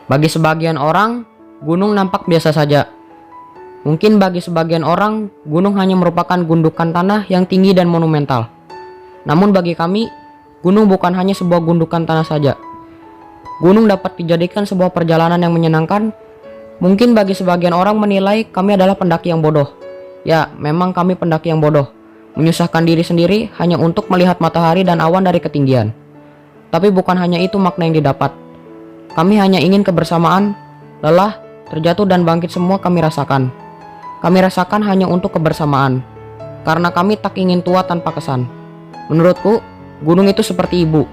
Bagi sebagian orang, gunung nampak biasa saja. Mungkin bagi sebagian orang, gunung hanya merupakan gundukan tanah yang tinggi dan monumental. Namun bagi kami, gunung bukan hanya sebuah gundukan tanah saja. Gunung dapat dijadikan sebuah perjalanan yang menyenangkan. Mungkin bagi sebagian orang menilai kami adalah pendaki yang bodoh. Ya, memang kami pendaki yang bodoh. Menyusahkan diri sendiri hanya untuk melihat matahari dan awan dari ketinggian. Tapi bukan hanya itu makna yang didapat. Kami hanya ingin kebersamaan, lelah, terjatuh dan bangkit semua kami rasakan. Kami rasakan hanya untuk kebersamaan. Karena kami tak ingin tua tanpa kesan. Menurutku, gunung itu seperti ibu.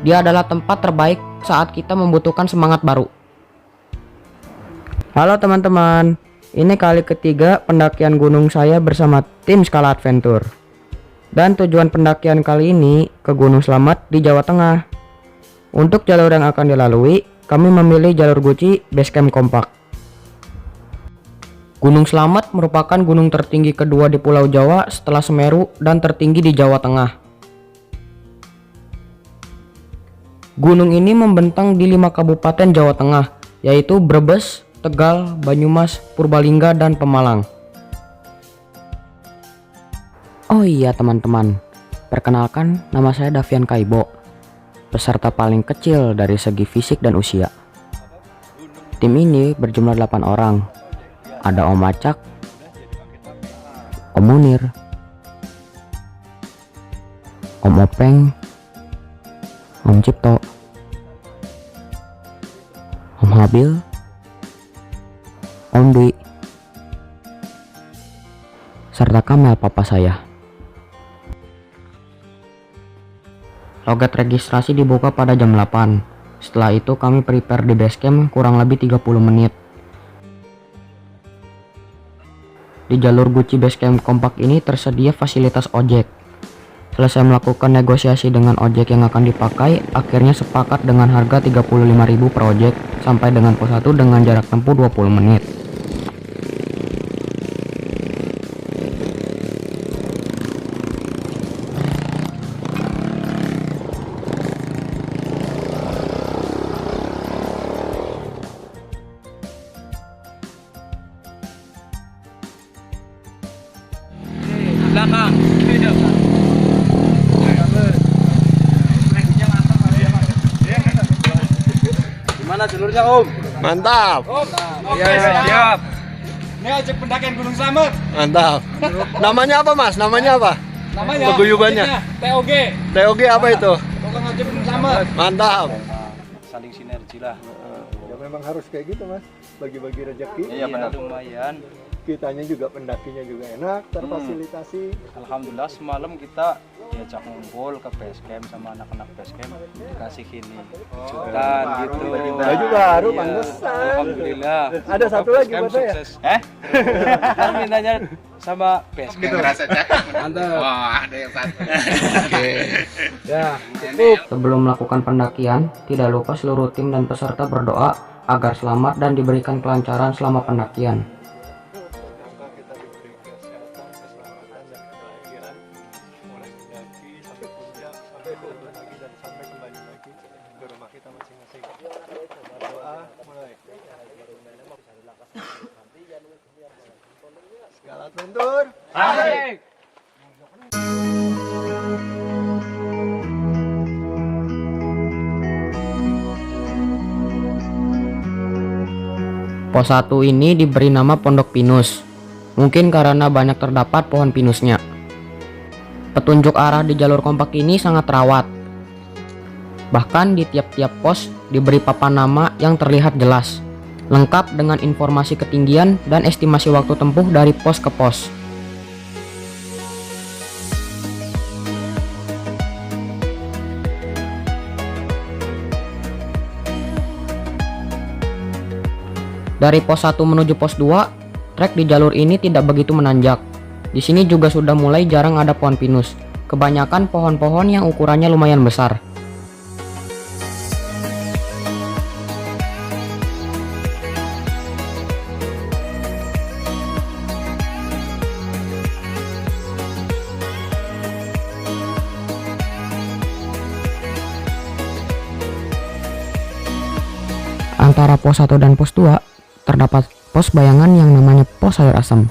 Dia adalah tempat terbaik saat kita membutuhkan semangat baru. Halo teman-teman, ini kali ketiga pendakian gunung saya bersama tim Skala Adventure. Dan tujuan pendakian kali ini ke Gunung Slamet di Jawa Tengah. Untuk jalur yang akan dilalui, kami memilih jalur Guci Basecamp Kompak. Gunung Slamet merupakan gunung tertinggi kedua di Pulau Jawa setelah Semeru dan tertinggi di Jawa Tengah. Gunung ini membentang di 5 kabupaten Jawa Tengah, yaitu Brebes, Tegal, Banyumas, Purbalingga, dan Pemalang. Oh iya teman-teman, perkenalkan nama saya Davian Kaibo, peserta paling kecil dari segi fisik dan usia. Tim ini berjumlah 8 orang. Ada Om Acak, Om Munir, Om Openg, Om Cipto, Om Habil, Om Dwi, serta Kamel papa saya. Logat registrasi dibuka pada jam 8. Setelah itu kami prepare di basecamp kurang lebih 30 menit. Di jalur Guci Basecamp Kompak ini tersedia fasilitas ojek. Selesai melakukan negosiasi dengan ojek yang akan dipakai, akhirnya sepakat dengan harga 35.000 per ojek sampai dengan pos 1 dengan jarak tempuh 20 menit. Belakang. Gimana jalurnya Om? Mantap. Oke, siap. Ini ojek pendakian Gunung Slamet. Mantap. Namanya apa Mas? Namanya apa? Namanya Paguyubannya? TOG. TOG apa itu? Tukang ojek Gunung Slamet. Mantap. Saling sinergi lah. Ya memang harus kayak gitu Mas, bagi-bagi rezeki. Iya benar. Lumayan. Kitanya juga pendakinya juga enak, terfasilitasi. Alhamdulillah semalam kita diajak ngumpul ke basecamp sama anak-anak basecamp, dikasih ini kejutan gitu. Baju baru, Iya, pantesan. Alhamdulillah. Ada satu lagi buat saya. Sukses. Kan mintanya sama basecamp. Mantap. Oh, ada yang satu. Ya, Sebelum melakukan pendakian, tidak lupa seluruh tim dan peserta berdoa agar selamat dan diberikan kelancaran selama pendakian. semoga kita diberi kesehatan, keselamatan dan kebahagiaan mulai mendaki sampai puncak, sampai turun lagi dan sampai kembali lagi ke rumah kita masing-masing. Doa mulai. Skala Adventure. Asik. Pos 1 ini diberi nama Pondok Pinus, mungkin karena banyak terdapat pohon pinusnya. Petunjuk arah di jalur kompak ini sangat terawat. Bahkan di tiap-tiap pos diberi papan nama yang terlihat jelas, lengkap dengan informasi ketinggian dan estimasi waktu tempuh dari pos ke pos. Dari pos 1 menuju pos 2, trek di jalur ini tidak begitu menanjak. Di sini juga sudah mulai jarang ada pohon pinus. Kebanyakan pohon-pohon yang ukurannya lumayan besar. antara pos 1 dan pos 2 terdapat pos bayangan yang namanya pos air asam.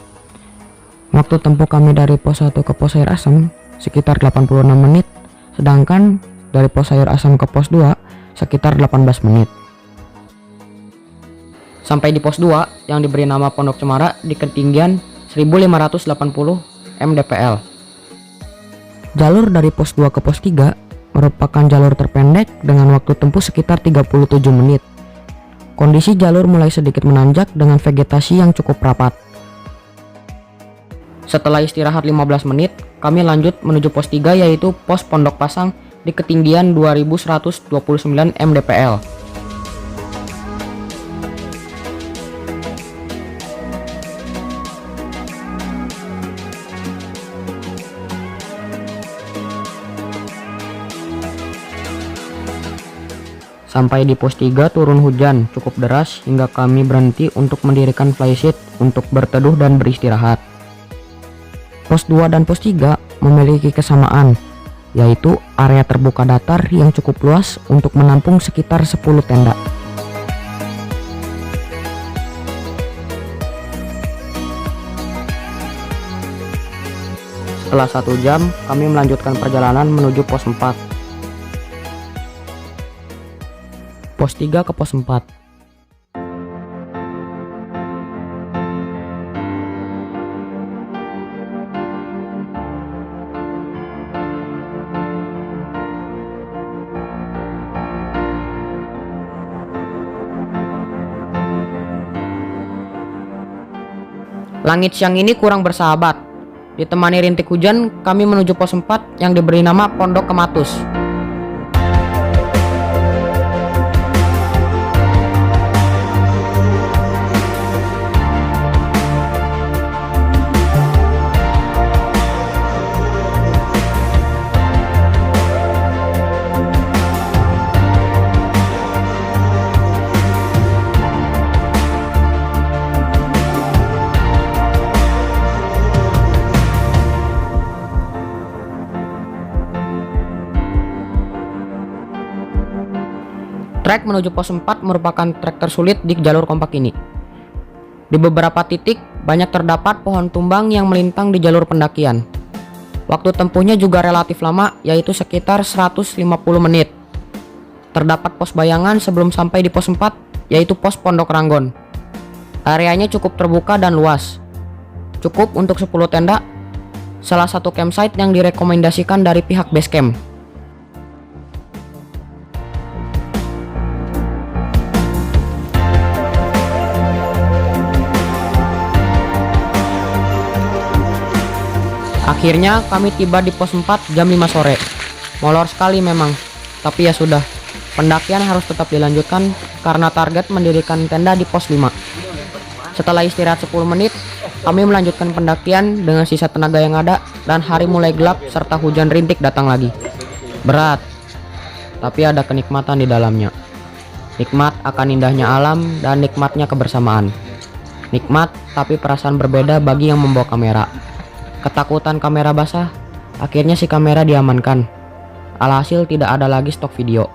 Waktu tempuh kami dari pos 1 ke pos air asam sekitar 86 menit, sedangkan dari pos air asam ke pos 2 sekitar 18 menit. Sampai di pos 2 yang diberi nama Pondok Cemara di ketinggian 1580 mdpl. Jalur dari pos 2 ke pos 3 merupakan jalur terpendek dengan waktu tempuh sekitar 37 menit. Kondisi jalur mulai sedikit menanjak dengan vegetasi yang cukup rapat. Setelah istirahat 15 menit, kami lanjut menuju pos 3 yaitu pos Pondok Pasang di ketinggian 2129 mdpl. Sampai di pos 3 turun hujan cukup deras hingga kami berhenti untuk mendirikan flysheet untuk berteduh dan beristirahat. Pos 2 dan pos 3 memiliki kesamaan, yaitu area terbuka datar yang cukup luas untuk menampung sekitar 10 tenda. Setelah 1 jam, kami melanjutkan perjalanan menuju pos 4. Pos 3 ke pos 4. Langit siang ini kurang bersahabat. Ditemani rintik hujan, kami menuju pos 4 yang diberi nama Pondok Kematus. Trek menuju pos 4 merupakan trek tersulit di jalur kompak ini. Di beberapa titik banyak terdapat pohon tumbang yang melintang di jalur pendakian. Waktu tempuhnya juga relatif lama, yaitu sekitar 150 menit. Terdapat pos bayangan sebelum sampai di pos 4, yaitu pos Pondok Ranggon. Areanya cukup terbuka dan luas. Cukup untuk 10 tenda, salah satu campsite yang direkomendasikan dari pihak base camp. Akhirnya kami tiba di pos 4 jam 5 sore. Molor sekali memang, tapi ya sudah. Pendakian harus tetap dilanjutkan karena target mendirikan tenda di pos 5. Setelah istirahat 10 menit, kami melanjutkan pendakian dengan sisa tenaga yang ada dan hari mulai gelap serta hujan rintik datang lagi. Berat, tapi ada kenikmatan di dalamnya. Nikmat akan indahnya alam dan nikmatnya kebersamaan. Nikmat tapi perasaan berbeda bagi yang membawa kamera. Ketakutan kamera basah, akhirnya si kamera diamankan. Alhasil tidak ada lagi stok video.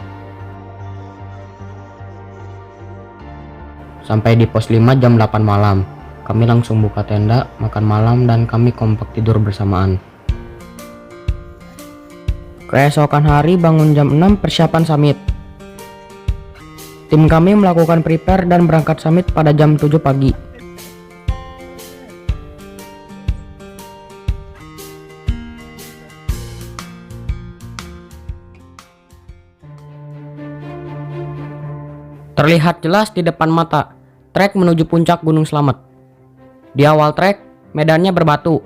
Sampai di pos 5 jam 8 malam. Kami langsung buka tenda, makan malam, dan kami kompak tidur bersamaan. Keesokan hari bangun jam 6 persiapan summit. Tim kami melakukan prepare dan berangkat summit pada jam 7 pagi. Terlihat jelas di depan mata, trek menuju puncak Gunung Slamet. Di awal trek, medannya berbatu.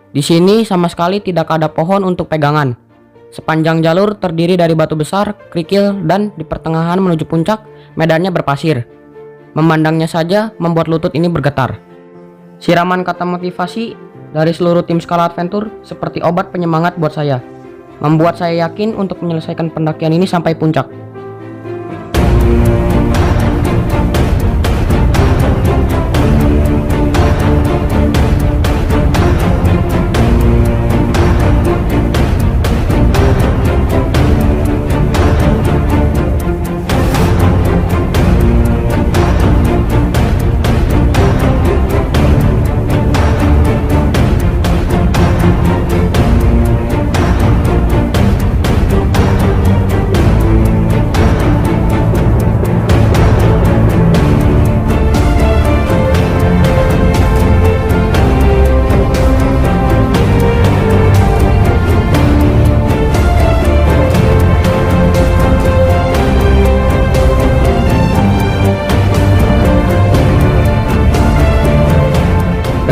Di sini sama sekali tidak ada pohon untuk pegangan. Sepanjang jalur terdiri dari batu besar, kerikil, dan di pertengahan menuju puncak, medannya berpasir. Memandangnya saja membuat lutut ini bergetar. Siraman kata motivasi dari seluruh tim Skala Adventure seperti obat penyemangat buat saya. Membuat saya yakin untuk menyelesaikan pendakian ini sampai puncak.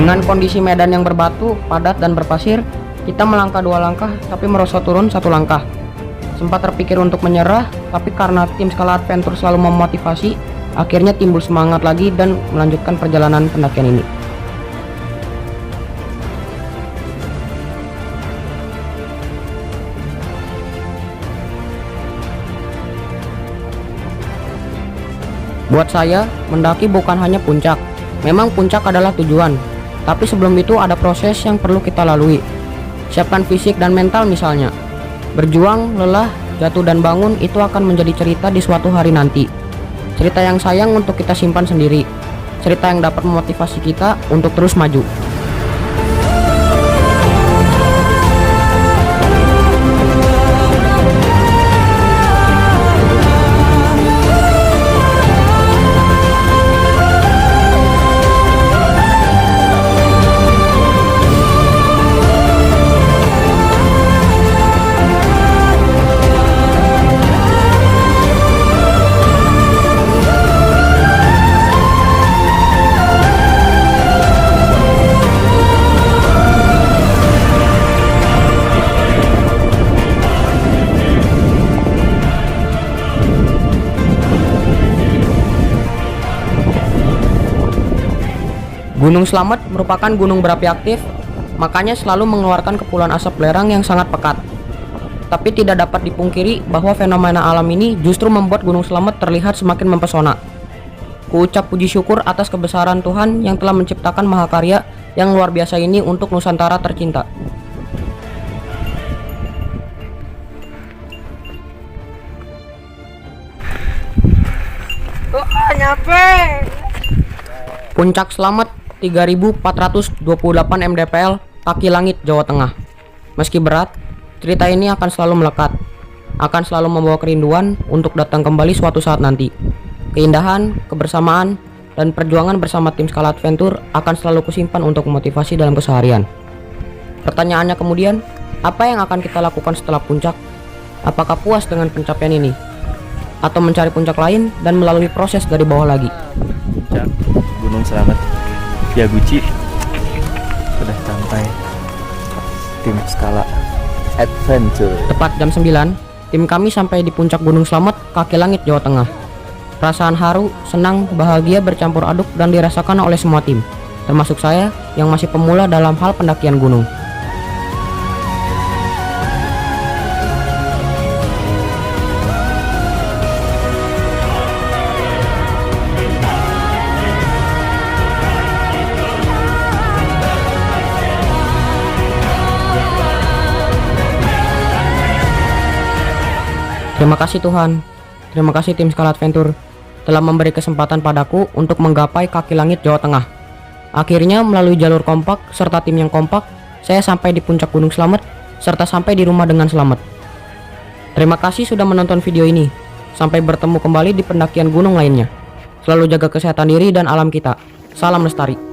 Dengan kondisi medan yang berbatu, padat dan berpasir, kita melangkah 2 langkah tapi merosot turun 1 langkah. Sempat terpikir untuk menyerah, tapi karena tim Skala Adventure selalu memotivasi, akhirnya timbul semangat lagi dan melanjutkan perjalanan pendakian ini. Buat saya, mendaki bukan hanya puncak. Memang puncak adalah tujuan, tapi sebelum itu ada proses yang perlu kita lalui. Siapkan fisik dan mental misalnya. Berjuang, lelah, jatuh dan bangun itu akan menjadi cerita di suatu hari nanti. Cerita yang sayang untuk kita simpan sendiri. Cerita yang dapat memotivasi kita untuk terus maju. Gunung Slamet merupakan gunung berapi aktif, makanya selalu mengeluarkan kepulan asap belerang yang sangat pekat. Tapi tidak dapat dipungkiri bahwa fenomena alam ini justru membuat Gunung Slamet terlihat semakin mempesona. Kuucap puji syukur atas kebesaran Tuhan yang telah menciptakan mahakarya yang luar biasa ini untuk Nusantara tercinta. Puncak Slamet 3428 mdpl, kaki langit, Jawa Tengah. Meski berat, cerita ini akan selalu melekat, akan selalu membawa kerinduan untuk datang kembali suatu saat nanti. Keindahan, kebersamaan, dan perjuangan bersama tim Skala Adventure akan selalu kusimpan untuk memotivasi dalam keseharian. Pertanyaannya kemudian, apa yang akan kita lakukan setelah puncak? Apakah puas dengan pencapaian ini? Atau mencari puncak lain dan melalui proses dari bawah lagi? Puncak Gunung Slamet Yaguchi sudah sampai. Tim Skala Adventure. Tepat jam 9, tim kami sampai di puncak Gunung Slamet, kaki langit, Jawa Tengah. Perasaan haru, senang, bahagia bercampur aduk dan dirasakan oleh semua tim, termasuk saya yang masih pemula dalam hal pendakian gunung. Terima kasih Tuhan, terima kasih tim Skala Adventure telah memberi kesempatan padaku untuk menggapai kaki langit Jawa Tengah. Akhirnya melalui jalur kompak serta tim yang kompak, saya sampai di puncak Gunung Slamet serta sampai di rumah dengan selamat. Terima kasih sudah menonton video ini. Sampai bertemu kembali di pendakian gunung lainnya. Selalu jaga kesehatan diri dan alam kita. Salam lestari.